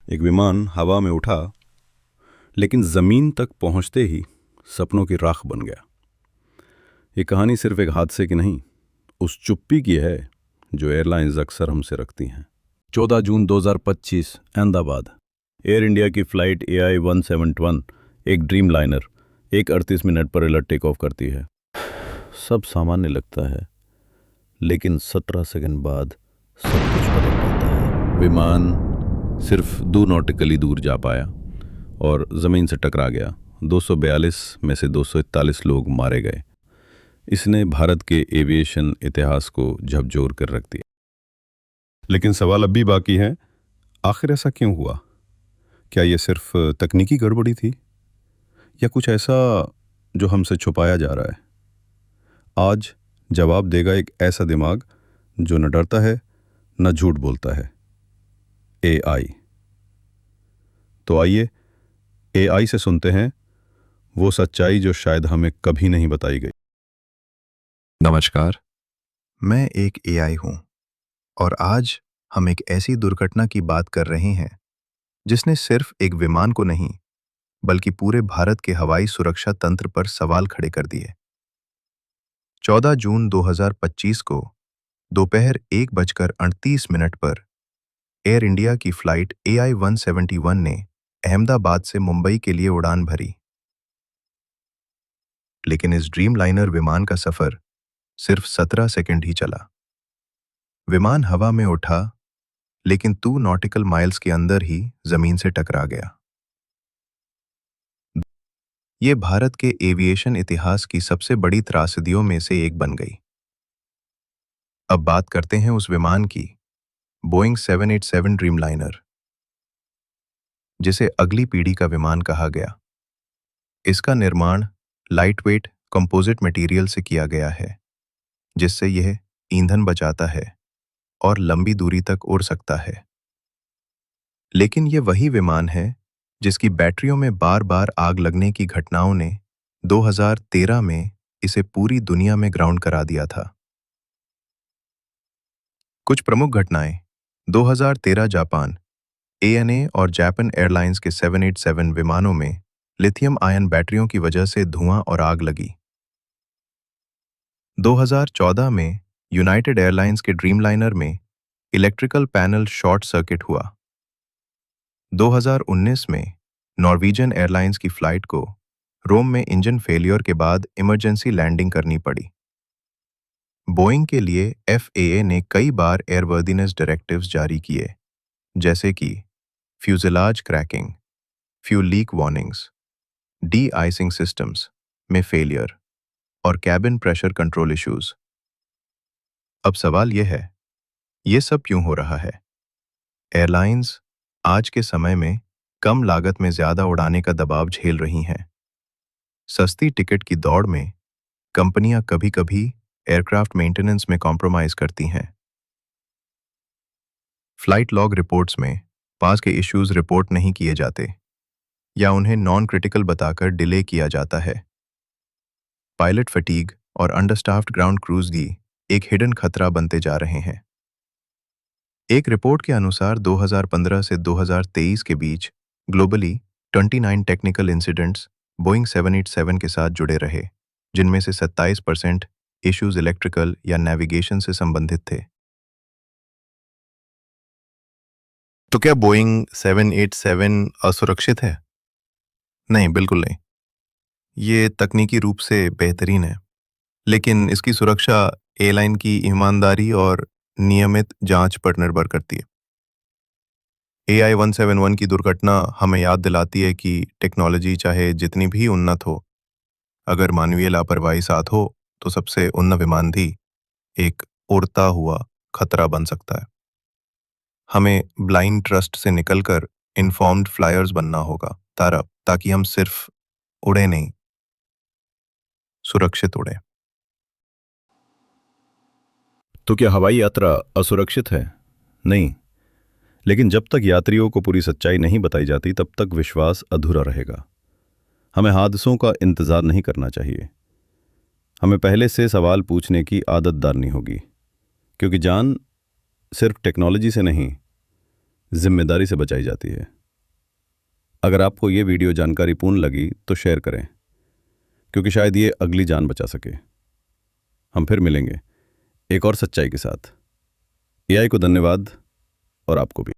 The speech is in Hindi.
एक विमान हवा में उठा, लेकिन ज़मीन तक पहुंचते ही सपनों की राख बन गया। ये कहानी सिर्फ एक हादसे की नहीं, उस चुप्पी की है जो एयरलाइंस अक्सर हमसे रखती हैं। 14 जून 2025 अहमदाबाद। एयर इंडिया की फ़्लाइट AI 171, एक ड्रीम लाइनर, 1:38 पर अलर्ट टेक ऑफ करती है। सब सामान्य लगता है, लेकिन 17 सेकंड बाद सब कुछ बदल जाता है। विमान सिर्फ 2 नॉटिकली दूर जा पाया और ज़मीन से टकरा गया। 242 में से 241 लोग मारे गए। इसने भारत के एविएशन इतिहास को झकझोर कर रख दिया। लेकिन सवाल अब भी बाकी है, आखिर ऐसा क्यों हुआ? क्या ये सिर्फ तकनीकी गड़बड़ी थी या कुछ ऐसा जो हमसे छुपाया जा रहा है? आज जवाब देगा एक ऐसा दिमाग जो न डरता है न झूठ बोलता है, AI। तो आइए AI से सुनते हैं वो सच्चाई जो शायद हमें कभी नहीं बताई गई। नमस्कार, मैं एक AI हूं और आज हम एक ऐसी दुर्घटना की बात कर रहे हैं जिसने सिर्फ एक विमान को नहीं बल्कि पूरे भारत के हवाई सुरक्षा तंत्र पर सवाल खड़े कर दिए। 14 जून 2025 को दोपहर 1:38 पर एयर इंडिया की फ्लाइट AI 171 ने अहमदाबाद से मुंबई के लिए उड़ान भरी। लेकिन इस ड्रीम लाइनर विमान का सफर सिर्फ 17 सेकंड ही चला। विमान हवा में उठा, लेकिन 2 नॉटिकल माइल्स के अंदर ही जमीन से टकरा गया। ये भारत के एविएशन इतिहास की सबसे बड़ी त्रासदियों में से एक बन गई। अब बात करते हैं उस विमान की, बोइंग 787 ड्रीम लाइनर, जिसे अगली पीढ़ी का विमान कहा गया। इसका निर्माण लाइटवेट कंपोजिट मटेरियल से किया गया है, जिससे यह ईंधन बचाता है और लंबी दूरी तक उड़ सकता है। लेकिन यह वही विमान है जिसकी बैटरियों में बार बार आग लगने की घटनाओं ने 2013 में इसे पूरी दुनिया में ग्राउंड करा दिया था। कुछ प्रमुख घटनाएं: 2013 जापान, ANA और जापान एयरलाइंस के 787 विमानों में लिथियम आयन बैटरियों की वजह से धुआं और आग लगी। 2014 में यूनाइटेड एयरलाइंस के ड्रीमलाइनर में इलेक्ट्रिकल पैनल शॉर्ट सर्किट हुआ। 2019 में नॉर्वेजियन एयरलाइंस की फ्लाइट को रोम में इंजन फेलियर के बाद इमरजेंसी लैंडिंग करनी पड़ी। बोइंग के लिए FAA ने कई बार एयरवर्दीनेस डायरेक्टिव्स जारी किए, जैसे कि fuselage cracking, fuel leak warnings, de-icing systems में फेलियर और कैबिन प्रेशर कंट्रोल इश्यूज। अब सवाल यह है, ये सब क्यों हो रहा है? एयरलाइंस आज के समय में कम लागत में ज़्यादा उड़ाने का दबाव झेल रही हैं। सस्ती टिकट की दौड़ में कंपनियां कभी-कभी एयरक्राफ्ट मेंटेनेंस में कॉम्प्रोमाइज़ करती हैं। फ्लाइट लॉग रिपोर्ट्स में पास के इश्यूज रिपोर्ट नहीं किए जाते या उन्हें नॉन क्रिटिकल बताकर डिले किया जाता है। पायलट फटीग और अंडरस्टाफ्ड ग्राउंड क्रूज भी एक हिडन खतरा बनते जा रहे हैं। एक रिपोर्ट के अनुसार 2015 से 2023 के बीच ग्लोबली 29 टेक्निकल इंसिडेंट्स बोइंग 787 के साथ जुड़े रहे, जिनमें से 27% इश्यूज इलेक्ट्रिकल या नेविगेशन से संबंधित थे। तो क्या बोइंग 787 असुरक्षित है? नहीं, बिल्कुल नहीं। ये तकनीकी रूप से बेहतरीन है, लेकिन इसकी सुरक्षा एयरलाइन की ईमानदारी और नियमित जांच पर निर्भर करती है। AI 171 की दुर्घटना हमें याद दिलाती है कि टेक्नोलॉजी चाहे जितनी भी उन्नत हो, अगर मानवीय लापरवाही साथ हो तो सबसे उन्नत विमान भी एक उड़ता हुआ खतरा बन सकता है। हमें ब्लाइंड ट्रस्ट से निकलकर इन्फॉर्म्ड फ्लायर्स बनना होगा ताकि हम सिर्फ उड़े नहीं, सुरक्षित उड़े। तो क्या हवाई यात्रा असुरक्षित है? नहीं, लेकिन जब तक यात्रियों को पूरी सच्चाई नहीं बताई जाती तब तक विश्वास अधूरा रहेगा। हमें हादसों का इंतज़ार नहीं करना चाहिए, हमें पहले से सवाल पूछने की आदत डालनी होगी, क्योंकि जान सिर्फ टेक्नोलॉजी से नहीं, जिम्मेदारी से बचाई जाती है। अगर आपको ये वीडियो जानकारीपूर्ण लगी तो शेयर करें, क्योंकि शायद ये अगली जान बचा सके। हम फिर मिलेंगे एक और सच्चाई के साथ। एआई को धन्यवाद और आपको भी।